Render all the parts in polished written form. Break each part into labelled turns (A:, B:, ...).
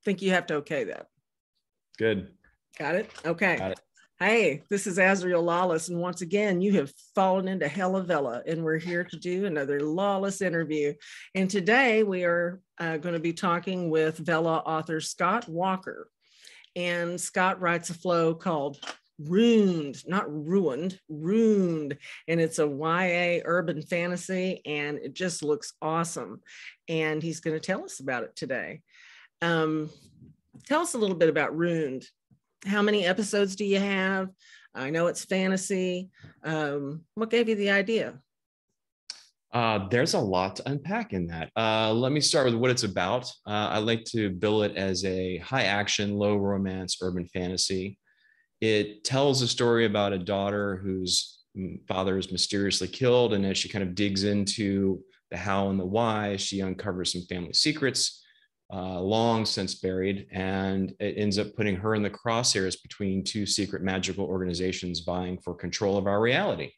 A: think you have to okay that.
B: Good.
A: Got it? Okay.
B: Got it.
A: Hey, this is Azriel Lawless. And once again, you have fallen into Hella Vella, and we're here to do another Lawless interview. And today we are going to be talking with Vella author Scott Walker. And Scott writes a flow called Ruined, not ruined, ruined. And it's a YA urban fantasy, and it just looks awesome. And he's going to tell us about it today. Tell us a little bit about Ruined. How many episodes do you have? I know it's fantasy. What gave you the idea?
B: There's a lot to unpack in that. Let me start with what it's about. I like to bill it as a high action, low romance urban fantasy. It tells a story about a daughter whose father is mysteriously killed. And as she kind of digs into the how and the why, she uncovers some family secrets, long since buried. And it ends up putting her in the crosshairs between two secret magical organizations vying for control of our reality.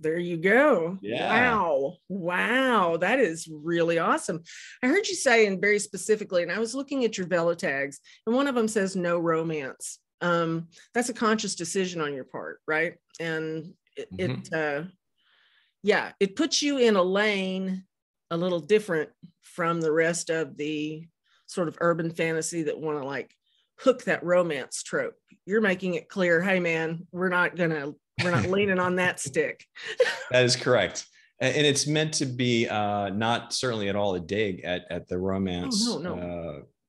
A: There you go.
B: Yeah.
A: Wow. That is really awesome. I heard you say, and very specifically, and I was looking at your Vella tags, and one of them says no romance. That's a conscious decision on your part, right? And it puts you in a lane a little different from the rest of the sort of urban fantasy that want to like hook that romance trope. You're making it clear, hey man, we're not leaning on that stick.
B: That is correct. And it's meant to be not certainly at all a dig at the romance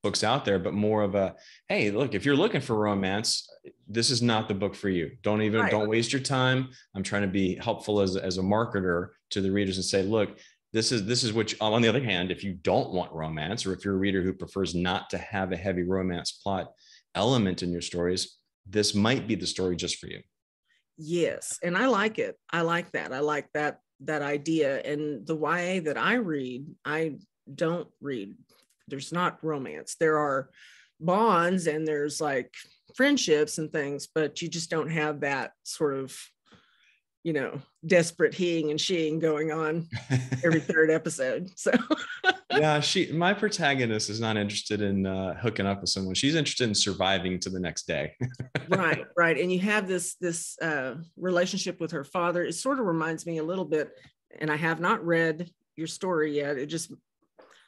B: books out there, but more of a, hey, look, if you're looking for romance, this is not the book for you. Don't waste your time. I'm trying to be helpful as a marketer to the readers and say, look, this is what on the other hand, if you don't want romance, or if you're a reader who prefers not to have a heavy romance plot element in your stories, this might be the story just for you.
A: Yes. And I like it. I like that. I like that idea. And the YA that I read, I don't read. There's not romance. There are bonds and there's like friendships and things, but you just don't have that sort of, desperate heing and sheing going on every third episode. So
B: yeah, my protagonist is not interested in hooking up with someone. She's interested in surviving to the next day.
A: Right. And you have this relationship with her father. It sort of reminds me a little bit, and I have not read your story yet. It just,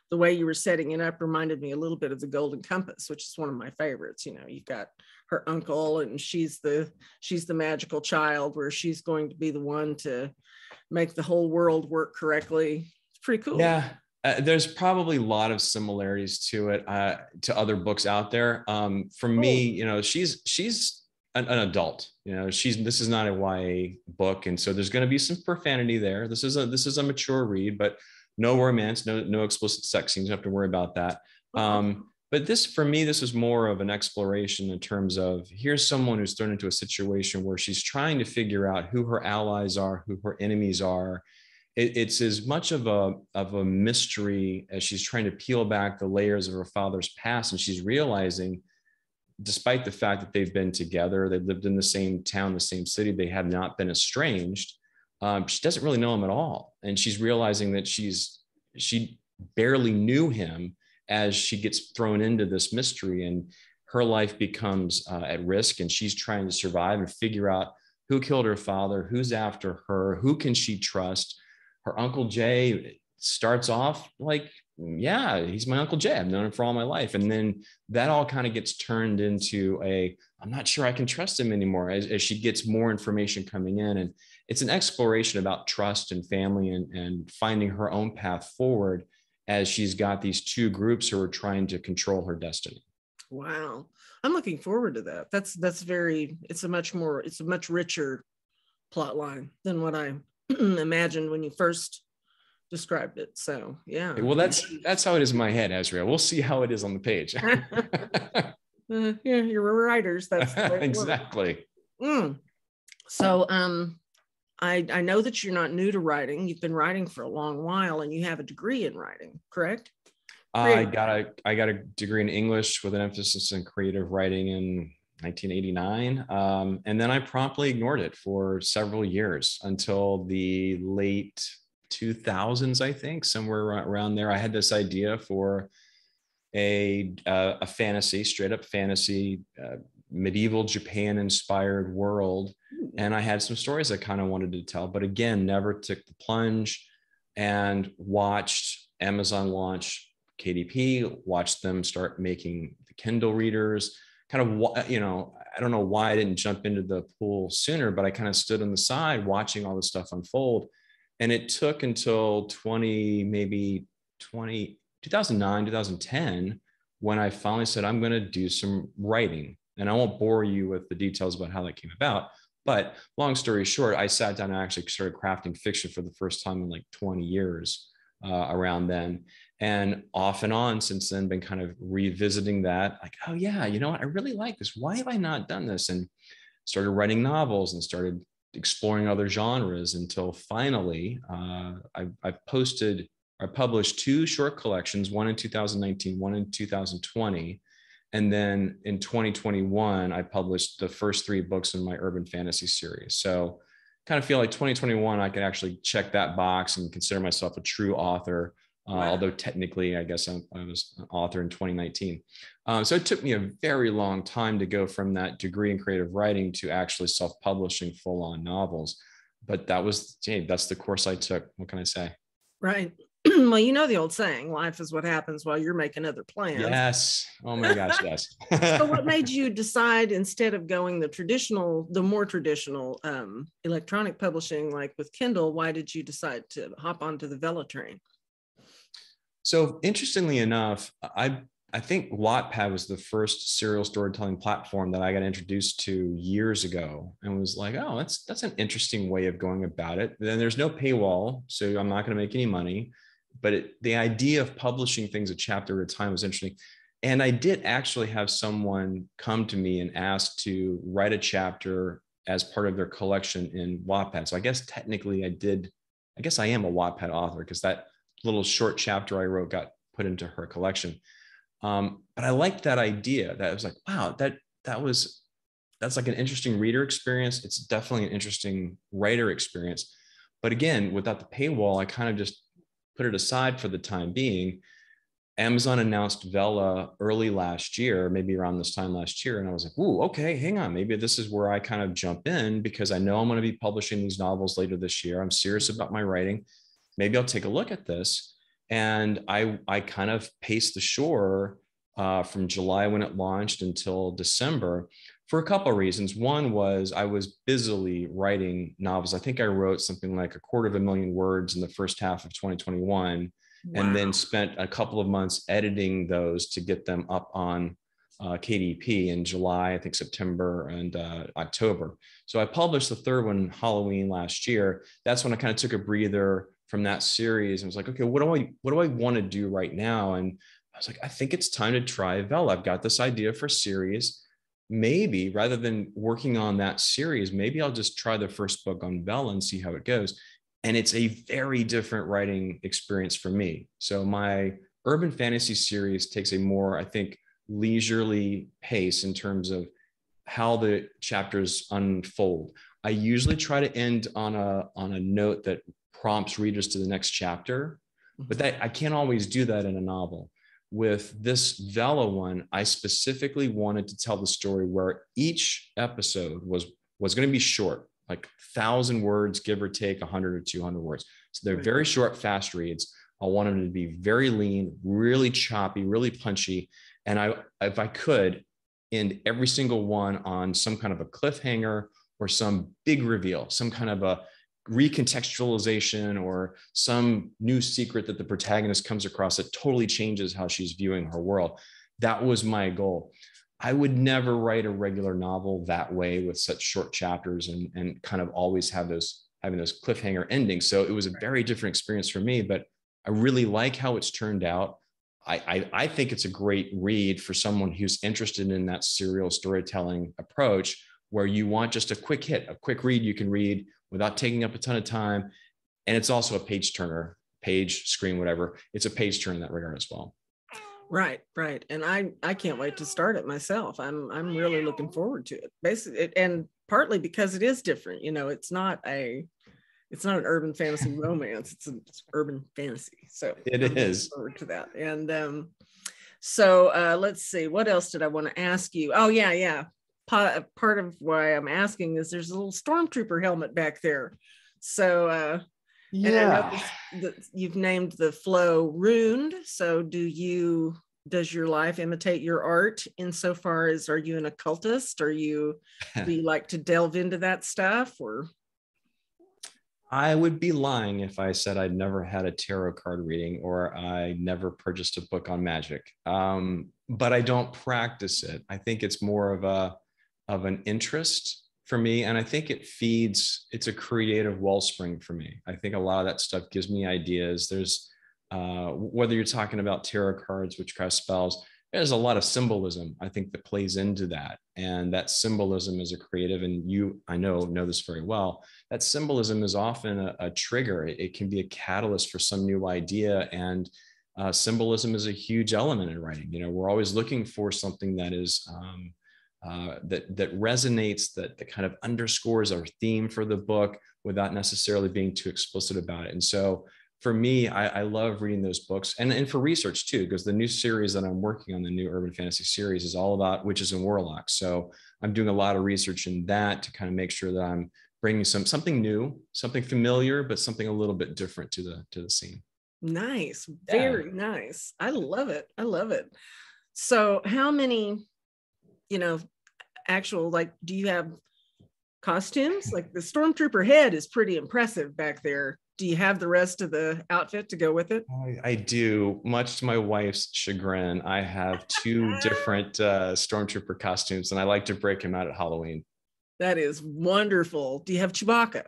A: the way you were setting it up reminded me a little bit of The Golden Compass, which is one of my favorites. You've got her uncle, and she's the magical child, where she's going to be the one to make the whole world work correctly. It's pretty cool.
B: Yeah. There's probably a lot of similarities to it, to other books out there. For me, she's an adult. This is not a YA book, and so there's going to be some profanity there. This is a mature read, but no romance, no explicit sex scenes. You don't have to worry about that. But for me, this is more of an exploration in terms of, here's someone who's thrown into a situation where she's trying to figure out who her allies are, who her enemies are. It's as much of a mystery as she's trying to peel back the layers of her father's past. And she's realizing, despite the fact that they've been together, they've lived in the same town, the same city, they have not been estranged. She doesn't really know him at all. And she's realizing that she barely knew him as she gets thrown into this mystery, and her life becomes at risk, and she's trying to survive and figure out who killed her father, who's after her, who can she trust. Her Uncle Jay starts off like, yeah, he's my Uncle Jay. I've known him for all my life. And then that all kind of gets turned into I'm not sure I can trust him anymore as she gets more information coming in. And it's an exploration about trust and family and finding her own path forward as she's got these two groups who are trying to control her destiny.
A: Wow. I'm looking forward to that. It's a much richer plot line than what I imagined when you first described it. So yeah.
B: Well, that's how it is in my head, Azriel. We'll see how it is on the page.
A: Yeah, you're writers. That's the way
B: exactly.
A: So I know that you're not new to writing. You've been writing for a long while, and you have a degree in writing, correct?
B: I got a degree in English with an emphasis in creative writing in 1989. And then I promptly ignored it for several years until the late 2000s, I think, somewhere around there. I had this idea for a fantasy, straight up fantasy, medieval Japan inspired world. And I had some stories I kind of wanted to tell, but again, never took the plunge, and watched Amazon launch KDP, watched them start making the Kindle readers. Kind of, you know, I don't know why I didn't jump into the pool sooner, but I kind of stood on the side watching all this stuff unfold. And it took until 2009, 2010, when I finally said, I'm going to do some writing. And I won't bore you with the details about how that came about. But long story short, I sat down and actually started crafting fiction for the first time in like 20 years around then. And off and on since then, been kind of revisiting that, like, oh yeah, you know what? I really like this. Why have I not done this? And started writing novels and started exploring other genres until finally I published two short collections, one in 2019, one in 2020. And then in 2021, I published the first three books in my urban fantasy series. So kind of feel like 2021, I could actually check that box and consider myself a true author. Wow. Although technically, I guess I was an author in 2019. So it took me a very long time to go from that degree in creative writing to actually self-publishing full-on novels. But that's the course I took. What can I say?
A: Right. Well, you know the old saying, life is what happens while you're making other plans.
B: Yes. Oh my gosh, yes.
A: So what made you decide, instead of going the more traditional electronic publishing, like with Kindle, why did you decide to hop onto the Vella train?
B: So interestingly enough, I think Wattpad was the first serial storytelling platform that I got introduced to years ago, and was like, oh, that's an interesting way of going about it. Then there's no paywall, so I'm not going to make any money. But the idea of publishing things a chapter at a time was interesting. And I did actually have someone come to me and ask to write a chapter as part of their collection in Wattpad. So I guess technically I guess I am a Wattpad author, because that little short chapter I wrote got put into her collection. But I liked that idea. That I was like, wow, that's like an interesting reader experience. It's definitely an interesting writer experience. But again, without the paywall, I kind of just put it aside for the time being. Amazon announced Vella early last year, maybe around this time last year. And I was like, ooh, okay, hang on. Maybe this is where I kind of jump in, because I know I'm going to be publishing these novels later this year. I'm serious about my writing. Maybe I'll take a look at this. And I kind of paced the shore from July when it launched until December for a couple of reasons. One was I was busily writing novels. I think I wrote something like 250,000 words in the first half of 2021. Wow. And then spent a couple of months editing those to get them up on KDP in July, I think September and October. So I published the third one Halloween last year. That's when I kind of took a breather from that series and was like, okay, what do I want to do right now? And I was like, I think it's time to try Vella. I've got this idea for a series. Maybe rather than working on that series, maybe I'll just try the first book on Vella and see how it goes. And it's a very different writing experience for me. So my urban fantasy series takes a more, I think, leisurely pace in terms of how the chapters unfold. I usually try to end on a note that prompts readers to the next chapter, but I can't always do that in a novel. With this Vella one, I specifically wanted to tell the story where each episode was going to be short, like 1,000 words, give or take 100 or 200 words. So they're very short, fast reads. I wanted them to be very lean, really choppy, really punchy. And if I could, end every single one on some kind of a cliffhanger or some big reveal, some kind of a recontextualization or some new secret that the protagonist comes across that totally changes how she's viewing her world. That was my goal. I would never write a regular novel that way with such short chapters and kind of always having those cliffhanger endings. So it was a very different experience for me, but I really like how it's turned out. I think it's a great read for someone who's interested in that serial storytelling approach, where you want just a quick hit, a quick read you can read without taking up a ton of time. And it's also a page turner, page, screen, whatever. It's a page turner in that regard as well.
A: Right. And I can't wait to start it myself. I'm really looking forward to it. Basically, and partly because it is different. You know, it's not an urban fantasy romance. It's urban fantasy. So
B: it is.
A: Forward to that. And So let's see, what else did I want to ask you? Oh, yeah. Part of why I'm asking is there's a little stormtrooper helmet back there. So, and I
B: Yeah.
A: noticed that you've named the flow Runed. So does your life imitate your art insofar as, are you an occultist? Do you like to delve into that stuff, or?
B: I would be lying if I said I'd never had a tarot card reading or I never purchased a book on magic. But I don't practice it. I think it's more of an interest for me, and I think it's a creative wellspring for me. I think a lot of that stuff gives me ideas. There's whether you're talking about tarot cards, witchcraft spells, there's a lot of symbolism, I think, that plays into that. And that symbolism is a creative, and I know this very well. That symbolism is often a trigger. It can be a catalyst for some new idea. And symbolism is a huge element in writing. We're always looking for something that is that resonates, that kind of underscores our theme for the book without necessarily being too explicit about it. And so for me, I love reading those books, and for research too, because the new series that I'm working on, the new urban fantasy series, is all about witches and warlocks. So I'm doing a lot of research in that to kind of make sure that I'm bringing something new, something familiar, but something a little bit different to the scene.
A: Nice, very nice. I love it. So how many, actual, like, do you have costumes? Like the stormtrooper head is pretty impressive back there. Do you have the rest of the outfit to go with it?
B: I do, much to my wife's chagrin. I have two different stormtrooper costumes, and I like to break them out at Halloween.
A: That is wonderful. Do you have Chewbacca?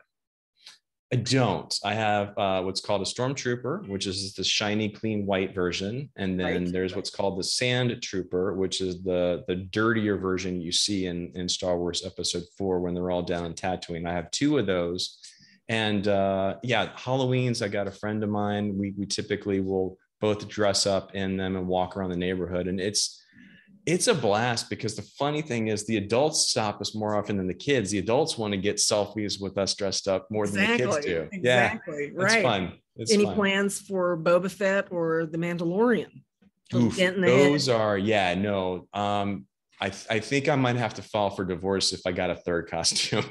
B: I don't. I have what's called a stormtrooper, which is the shiny, clean white version. And then there's what's called the sand trooper, which is the dirtier version you see in Star Wars Episode 4 when they're all down in Tatooine. I have two of those. And Halloween's, I got a friend of mine. We typically will both dress up in them and walk around the neighborhood. And it's a blast, because the funny thing is the adults stop us more often than the kids. The adults want to get selfies with us dressed up more than the kids do.
A: Exactly.
B: Yeah, it's fun.
A: Any plans for Boba Fett or the Mandalorian?
B: Those are, no. I think I might have to file for divorce if I got a third costume.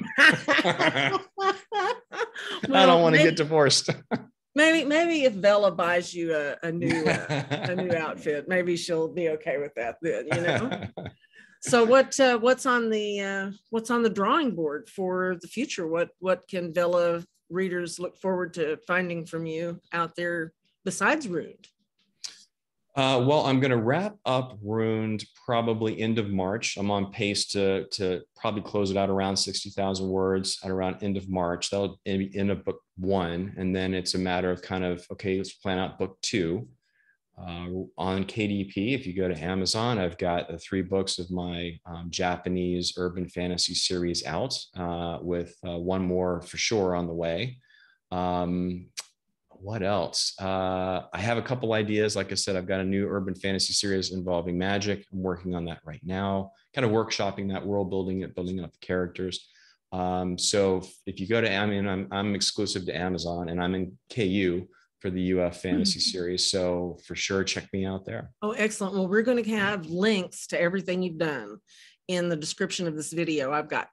B: Well, I don't want to get divorced.
A: Maybe if Vella buys you a new outfit, maybe she'll be okay with that then, So what's on the drawing board for the future? What can Vella readers look forward to finding from you out there besides Runed?
B: Well, I'm going to wrap up Runed probably end of March. I'm on pace to probably close it out around 60,000 words at around end of March. That'll be end of book 1. And then it's a matter of kind of, okay, let's plan out book 2. On KDP, if you go to Amazon, I've got 3 books of my Japanese urban fantasy series out, with 1 more for sure on the way. What else? I have a couple ideas. Like I said, I've got a new urban fantasy series involving magic. I'm working on that right now, kind of workshopping that world, building up the characters. So if you go to Amazon, I'm exclusive to Amazon, and I'm in KU for the UF fantasy series. So for sure, check me out there.
A: Oh, excellent. Well, we're going to have links to everything you've done in the description of this video. I've got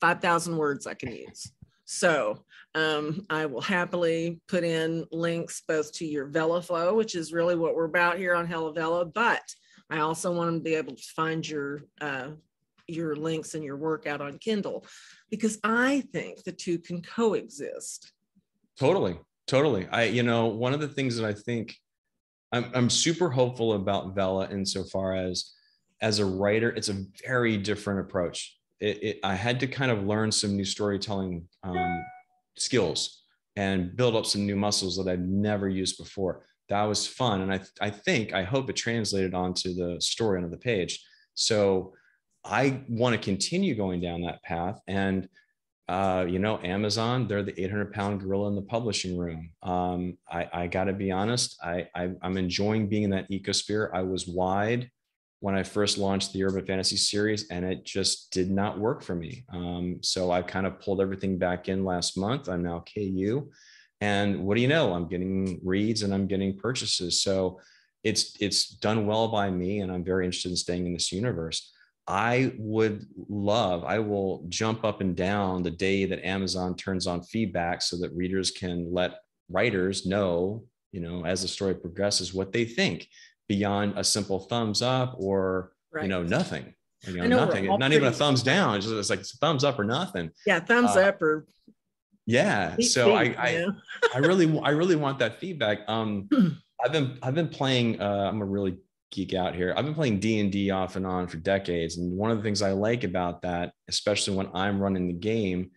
A: 5,000 words I can use. So I will happily put in links both to your Vella flow, which is really what we're about here on Hella Vella, but I also want to be able to find your links and your work out on Kindle, because I think the two can coexist.
B: Totally. One of the things that I think I'm super hopeful about Vella insofar as a writer, it's a very different approach. I had to kind of learn some new storytelling skills and build up some new muscles that I've never used before. That was fun. And I hope it translated onto the story onto the page. So I want to continue going down that path. And, Amazon, they're the 800-pound gorilla in the publishing room. I got to be honest. I'm enjoying being in that ecosphere. I was wide when I first launched the urban fantasy series, and it just did not work for me. So I kind of pulled everything back in last month. I'm now KU, and what do you know? I'm getting reads and I'm getting purchases. So it's done well by me, and I'm very interested in staying in this universe. I will jump up and down the day that Amazon turns on feedback so that readers can let writers know, as the story progresses, what they think beyond a simple thumbs up or, nothing, nothing, not even a thumbs down. It's like thumbs up or nothing.
A: Yeah. Thumbs up or.
B: Yeah. So I really want that feedback. I've been playing, I'm a really geek out here. I've been playing D&D off and on for decades. And one of the things I like about that, especially when I'm running the game,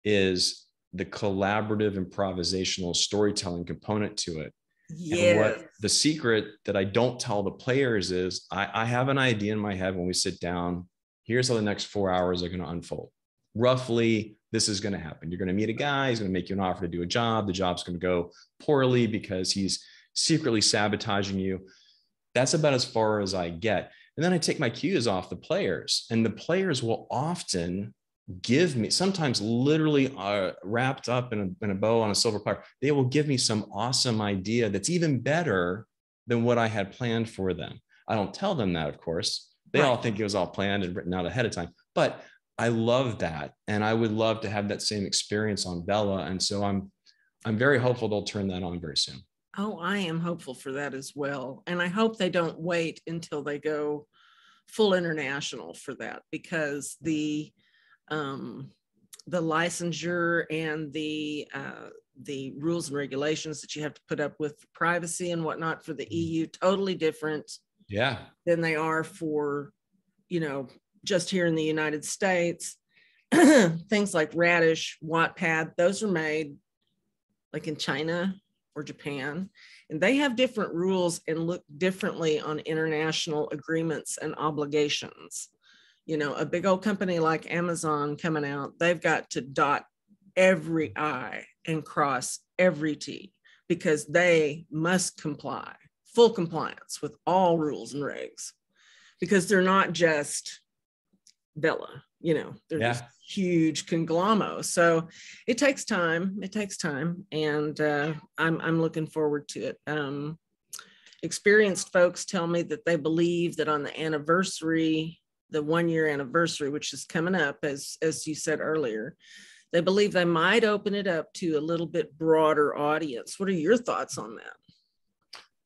B: is the collaborative improvisational storytelling component to it. Yeah. And what the secret that I don't tell the players is I have an idea in my head when we sit down. Here's how the next 4 hours are going to unfold. Roughly, this is going to happen. You're going to meet a guy. He's going to make you an offer to do a job. The job's going to go poorly because he's secretly sabotaging you. That's about as far as I get. And then I take my cues off the players, and the players will often give me, sometimes literally wrapped up in a bow on a silver platter, they will give me some awesome idea that's even better than what I had planned for them. I don't tell them that, of course. They all think it was all planned and written out ahead of time. But I love that. And I would love to have that same experience on Vella. And so I'm very hopeful they'll turn that on very soon.
A: Oh, I am hopeful for that as well. And I hope they don't wait until they go full international for that, because the licensure and the rules and regulations that you have to put up with privacy and whatnot for the EU, totally different than they are for, just here in the United States. Things like Radish, Wattpad, those are made like in China or Japan, and they have different rules and look differently on international agreements and obligations. A big old company like Amazon coming out, they've got to dot every I and cross every T, because they must comply, full compliance with all rules and regs, because they're not just Vella, they're just huge conglomerate. So it takes time. And I'm looking forward to it. Experienced folks tell me that they believe that on the anniversary, the 1-year anniversary, which is coming up, as you said earlier, they believe they might open it up to a little bit broader audience. What are your thoughts on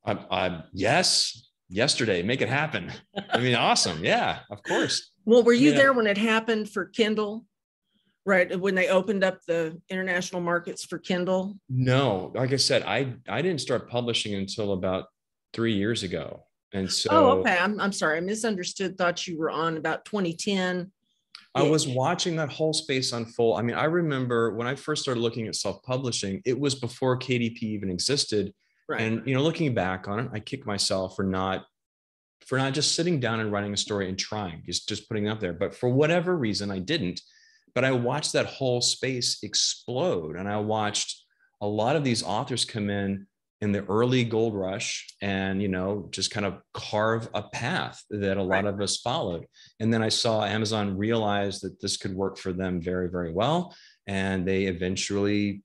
A: that?
B: Yes. Yesterday, make it happen. I mean, awesome. Yeah, of course.
A: Well, were you there when it happened for Kindle? Right, when they opened up the international markets for Kindle?
B: No, like I said, I didn't start publishing until about 3 years ago. And so,
A: okay. I'm sorry, I misunderstood. Thought you were on about 2010.
B: I was watching that whole space unfold. I mean, I remember when I first started looking at self-publishing, it was before KDP even existed. Right. And looking back on it, I kick myself for not just sitting down and writing a story and trying, just putting it up there. But for whatever reason, I didn't. But I watched that whole space explode, and I watched a lot of these authors come in the early gold rush and, just kind of carve a path that a lot of us followed. And then I saw Amazon realize that this could work for them very, very well. And they eventually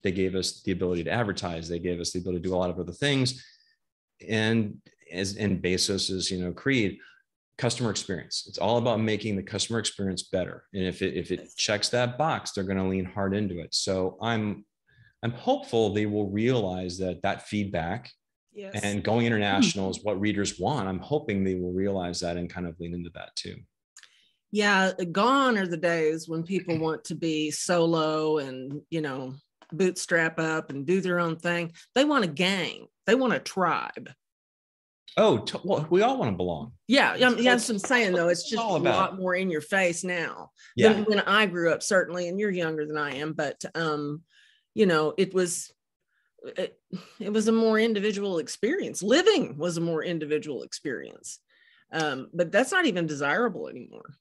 B: they gave us the ability to advertise. They gave us the ability to do a lot of other things. And as in Bezos is, creed, customer experience. It's all about making the customer experience better. And if it checks that box, they're going to lean hard into it. So I'm hopeful they will realize that feedback and going international is what readers want. I'm hoping they will realize that and kind of lean into that too.
A: Yeah, gone are the days when people want to be solo and, bootstrap up and do their own thing. They want a gang. They want a tribe.
B: Oh, well, we all want to belong.
A: Yeah, that's what I'm saying, though. It's just a lot more in your face now than when I grew up, certainly, and you're younger than I am. But, it was a more individual experience. Living was a more individual experience. But that's not even desirable anymore.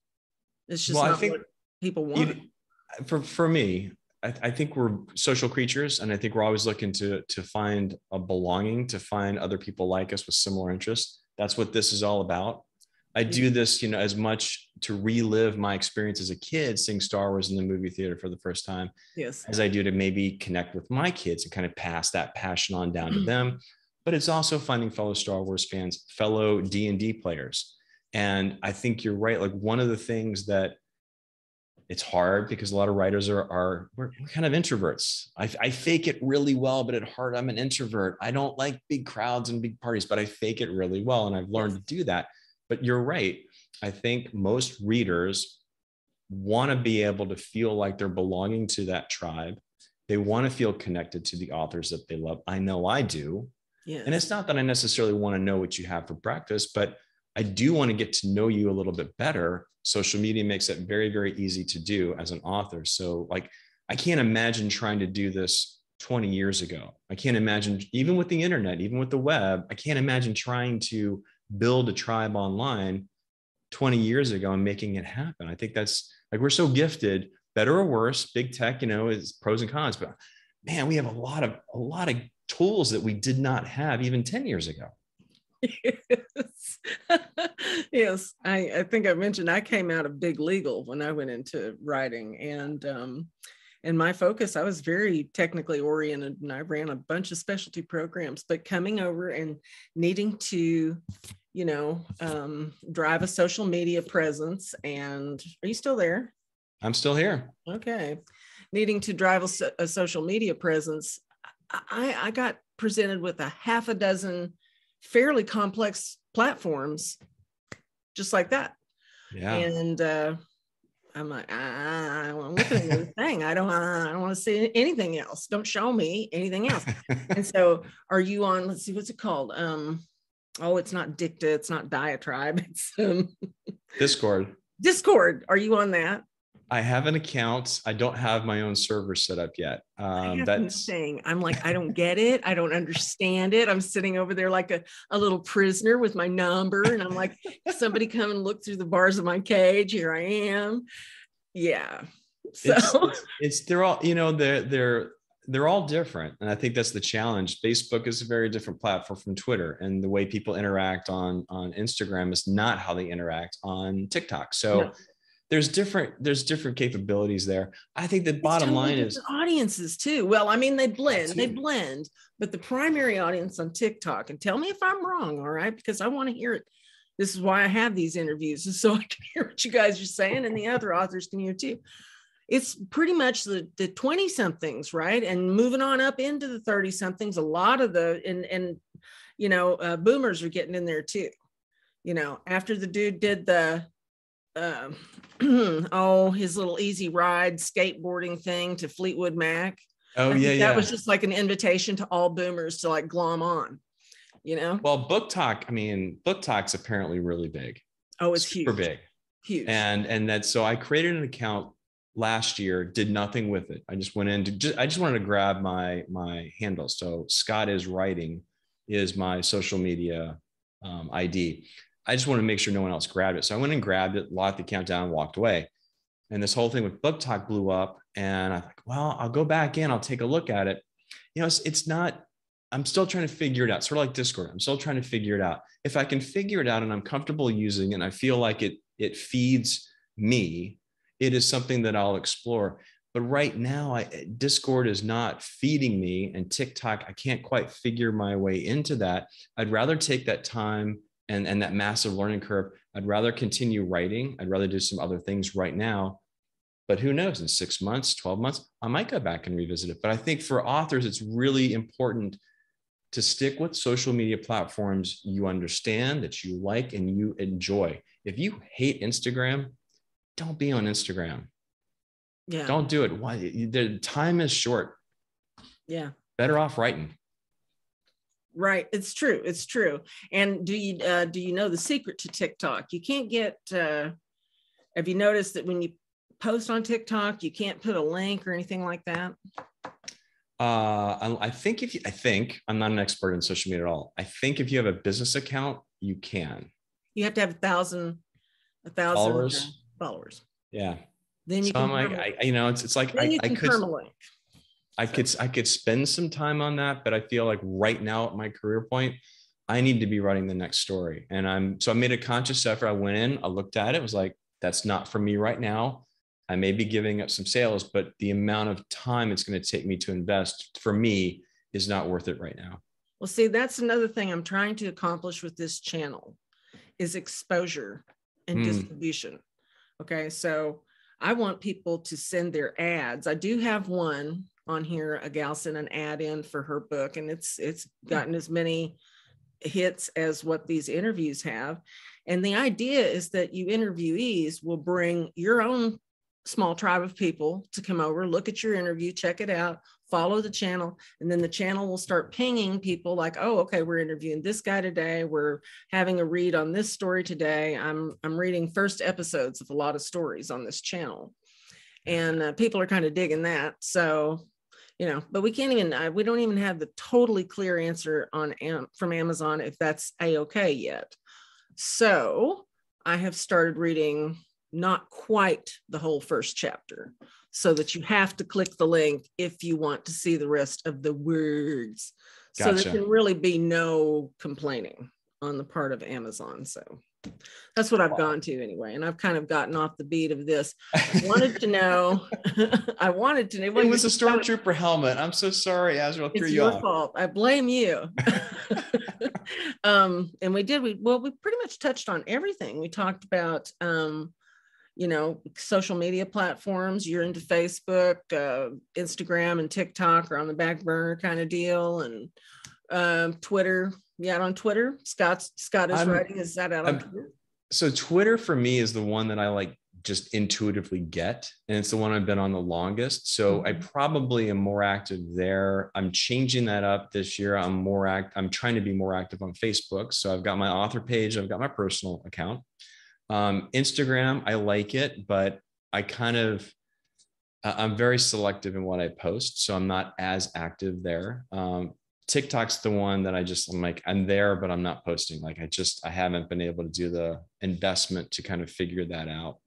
A: It's just not what people want.
B: For me, I think we're social creatures, and I think we're always looking to find a belonging, to find other people like us with similar interests. That's what this is all about. I do this, as much to relive my experience as a kid seeing Star Wars in the movie theater for the first time, as I do to maybe connect with my kids and kind of pass that passion on down to them. but it's also finding fellow Star Wars fans, fellow D&D players. And I think you're right. Like one of the things that it's hard because a lot of writers we're kind of introverts. I fake it really well, but at heart, I'm an introvert. I don't like big crowds and big parties, but I fake it really well. And I've learned to do that. But you're right. I think most readers want to be able to feel like they're belonging to that tribe. They want to feel connected to the authors that they love. I know I do. Yes. And it's not that I necessarily want to know what you have for breakfast, but I do want to get to know you a little bit better. Social media makes it very, very easy to do as an author. So like, I can't imagine trying to do this 20 years ago. I can't imagine, even with the internet, even with the web, I can't imagine trying to build a tribe online 20 years ago and making it happen. I think that's like, we're so gifted, better or worse, big tech, is pros and cons, but man, we have a lot of tools that we did not have even 10 years ago.
A: Yes. Yes. I think I mentioned I came out of big legal when I went into writing, and my focus, I was very technically oriented, and I ran a bunch of specialty programs, but coming over and needing to, drive a social media presence. And are you still there?
B: I'm still here.
A: Okay. Needing to drive a social media presence, I got presented with a half a dozen fairly complex platforms just like that. Yeah. And I'm like, I'm looking at everything. I don't want to see anything else. Don't show me anything else. And so are you on, let's see, what's it called? It's not Dicta, it's not Diatribe, it's Discord. Are you on that?
B: I have an account. I don't have my own server set up yet.
A: That's the thing. I'm like, I don't get it. I don't understand it. I'm sitting over there like a little prisoner with my number. And I'm like, somebody come and look through the bars of my cage. Here I am. Yeah. So
B: they're all, they're all different. And I think that's the challenge. Facebook is a very different platform from Twitter, and the way people interact on Instagram is not how they interact on TikTok. So no. There's different capabilities there. I think the bottom line is
A: audiences too. Well, I mean, they blend, but the primary audience on TikTok, and tell me if I'm wrong, all right? Because I want to hear it. This is why I have these interviews, is so I can hear what you guys are saying and the other authors can hear too. It's pretty much the 20 somethings, right? And moving on up into the 30 somethings, a lot of boomers are getting in there too. After the dude did the his little easy ride skateboarding thing to Fleetwood Mac. That was just like an invitation to all boomers to like glom on,
B: Well, Book Talk's apparently really big.
A: Oh, it's
B: super big.
A: Huge.
B: And that's, so I created an account last year, did nothing with it. I just went in I just wanted to grab my handle. So Scott is Writing is my social media ID. I just wanted to make sure no one else grabbed it. So I went and grabbed it, locked the account down, and walked away. And this whole thing with Book Talk blew up. And I thought, well, I'll go back in, I'll take a look at it. It's not, I'm still trying to figure it out. Sort of like Discord. I'm still trying to figure it out. If I can figure it out and I'm comfortable using it and I feel like it feeds me, it is something that I'll explore. But right now, Discord is not feeding me, and TikTok, I can't quite figure my way into that. I'd rather take that time and that massive learning curve. I'd rather continue writing. I'd rather do some other things right now. But who knows, in 6 months, 12 months, I might go back and revisit it. But I think for authors, it's really important to stick with social media platforms you understand, that you like, and you enjoy. If you hate Instagram, don't be on Instagram. Yeah. Don't do it. Why? The time is short.
A: Yeah.
B: Better off writing.
A: Right. It's true. It's true. And do you know the secret to TikTok? You can't get, have you noticed that when you post on TikTok, you can't put a link or anything like that?
B: I think I'm not an expert in social media at all. I think if you have a business account, you can.
A: You have to have 1,000 followers.
B: Yeah.
A: Then you
B: so I'm like, it's like I could spend some time on that, but I feel like right now at my career point, I need to be writing the next story. And I made a conscious effort. I went in, I looked at it, was like, that's not for me right now. I may be giving up some sales, but the amount of time it's going to take me to invest for me is not worth it right now.
A: Well, see, that's another thing I'm trying to accomplish with this channel is exposure and distribution. Okay, so I want people to send their ads. I do have one on here, a gal sent an ad in for her book, and it's gotten as many hits as what these interviews have. And the idea is that you interviewees will bring your own small tribe of people to come over, look at your interview, check it out, follow the channel, and then the channel will start pinging people like, oh, okay, we're interviewing this guy today, we're having a read on this story today. I'm reading first episodes of a lot of stories on this channel, and people are kind of digging that. So, you know, but we don't even have the totally clear answer from Amazon if that's a-okay yet. So I have started reading not quite the whole first chapter, so that you have to click the link if you want to see the rest of the words. Gotcha. So there can really be no complaining on the part of Amazon. So that's what I've gone to anyway. And I've kind of gotten off the beat of this. I wanted to know. It
B: was a stormtrooper helmet. I'm so sorry, Azrael.
A: It's your fault. I blame you. And we pretty much touched on everything. We talked about, you know, social media platforms. You're into Facebook, Instagram, and TikTok are on the back burner kind of deal, and Twitter. Yeah, on Twitter. Scott is writing. Is that out on Twitter?
B: So Twitter for me is the one that I like just intuitively get, and it's the one I've been on the longest. So I probably am more active there. I'm changing that up this year. I'm trying to be more active on Facebook. So I've got my author page. I've got my personal account. Instagram, I like it, but I'm very selective in what I post. So I'm not as active there. TikTok's the one that I'm there, but I'm not posting. Like I haven't been able to do the investment to kind of figure that out.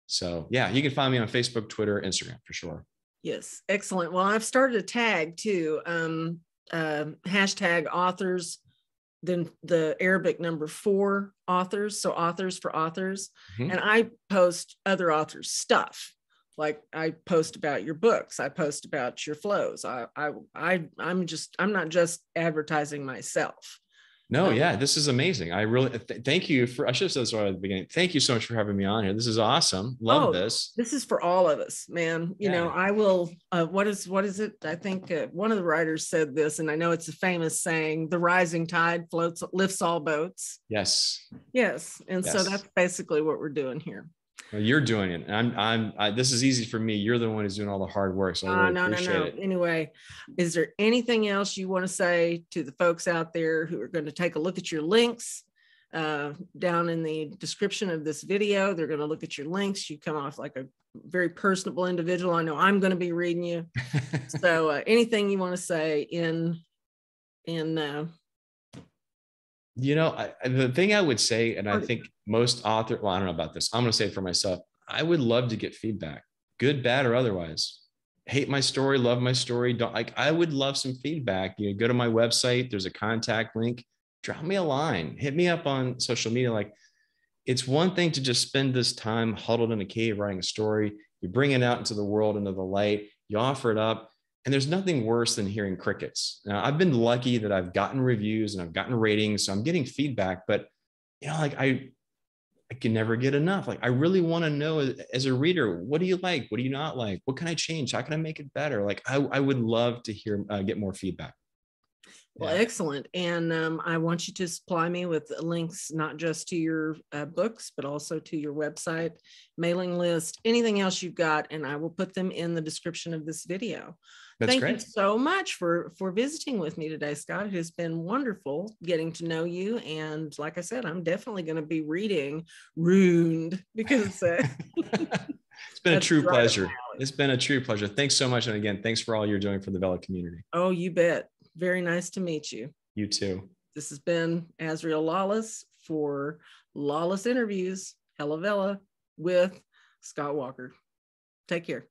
B: So yeah, you can find me on Facebook, Twitter, Instagram for sure.
A: Yes. Excellent. Well, I've started a tag too. Hashtag authors, then the Arabic number 4 authors. So authors for authors. And I post other authors' stuff. Like I post about your books. I post about your flows. I'm not just advertising myself.
B: No, yeah, this is amazing. I really thank you I should have said this right at the beginning. Thank you so much for having me on here. This is awesome. Love this.
A: This is for all of us, man. You know, I will, what is it? I think one of the writers said this, and I know it's a famous saying, the rising tide lifts all boats.
B: Yes.
A: Yes. And so that's basically what we're doing here.
B: Well, you're doing it. And this is easy for me. You're the one who's doing all the hard work. So I really appreciate it.
A: Anyway, is there anything else you want to say to the folks out there who are going to take a look at your links down in the description of this video? They're going to look at your links. You come off like a very personable individual. I know I'm going to be reading you. So anything you want to say in
B: you know, the thing I would say, and I think most authors, well, I don't know about this. I'm going to say it for myself. I would love to get feedback, good, bad, or otherwise. Hate my story, love my story. I would love some feedback. You know, go to my website. There's a contact link. Drop me a line. Hit me up on social media. Like, it's one thing to just spend this time huddled in a cave writing a story. You bring it out into the world, into the light. You offer it up. And there's nothing worse than hearing crickets. Now, I've been lucky that I've gotten reviews and I've gotten ratings, so I'm getting feedback, but you know, like I can never get enough. Like, I really want to know as a reader, what do you like? What do you not like? What can I change? How can I make it better? Like, I would love to get more feedback.
A: Well, excellent. And I want you to supply me with links, not just to your books, but also to your website, mailing list, anything else you've got, and I will put them in the description of this video. Thank you so much for visiting with me today, Scott. It has been wonderful getting to know you. And like I said, I'm definitely going to be reading Ruined because
B: it's been a true pleasure. It's been a true pleasure. Thanks so much. And again, thanks for all you're doing for the Vella community.
A: Oh, you bet. Very nice to meet you.
B: You too.
A: This has been Azrael Lawless for Lawless Interviews, Hella Vella with Scott Walker. Take care.